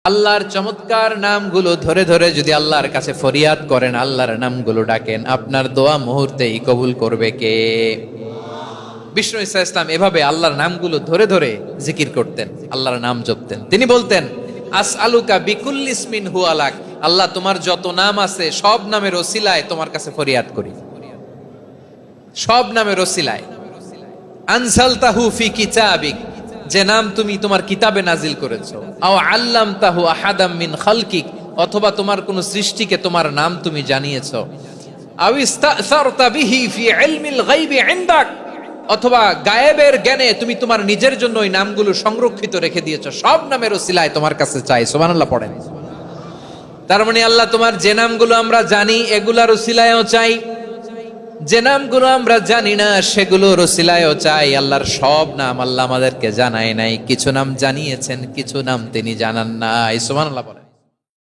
আল্লাহর চমৎকার নামগুলো ধরে ধরে যদি আল্লাহর কাছে ফরিয়াদ করেন, আল্লাহর নামগুলো ডাকেন, আপনার দোয়া মুহূর্তেই কবুল করবে কে? বিষ্ণু ঈসা ইসলাম এভাবে আল্লাহর নামগুলো ধরে ধরে জিকির করতেন, আল্লাহর নাম জপতেন। তিনি বলতেন, আসআলুকা বিকুল্লি ইসমিন হুয়া লাক, আল্লাহ তোমার যত নাম আছে সব নামের ওসিলায় তোমার কাছে ফরিয়াদ করি, সব নামের ওসিলায়। আনজালতাহু ফি কিতাবিক, যে নাম তুমি তোমার কিতাবে নাজিল করেছো। আও আল্লামতাহু আহাদাম মিন খালকিক, অথবা তোমার কোন সৃষ্টিকে তোমার নাম তুমি জানিয়েছো। আও ইস্তাসারতা বিহি ফি ইলমিল গায়বি ইনদাক, অথবা গায়েবের জ্ঞানে তুমি তোমার নিজের জন্য ওই নামগুলো সংরক্ষিত রেখে দিয়েছো। সব নামের ওসিলায় তোমার কাছে চাই। সুবহানাল্লাহ পড়েন। তার মানে আল্লাহ তোমার যে নামগুলো আমরা জানি এগুলার ওসিলায়ও চাই, যে নামগুলো আমরা জানি না সেগুলোর ওসিলায়ও চাই। আল্লাহর সব নাম আল্লাহ আমাদেরকে জানায় নাই, কিছু নাম জানিয়েছেন, কিছু নাম তিনি জানান নাই। সুবহানাল্লাহ বলেন।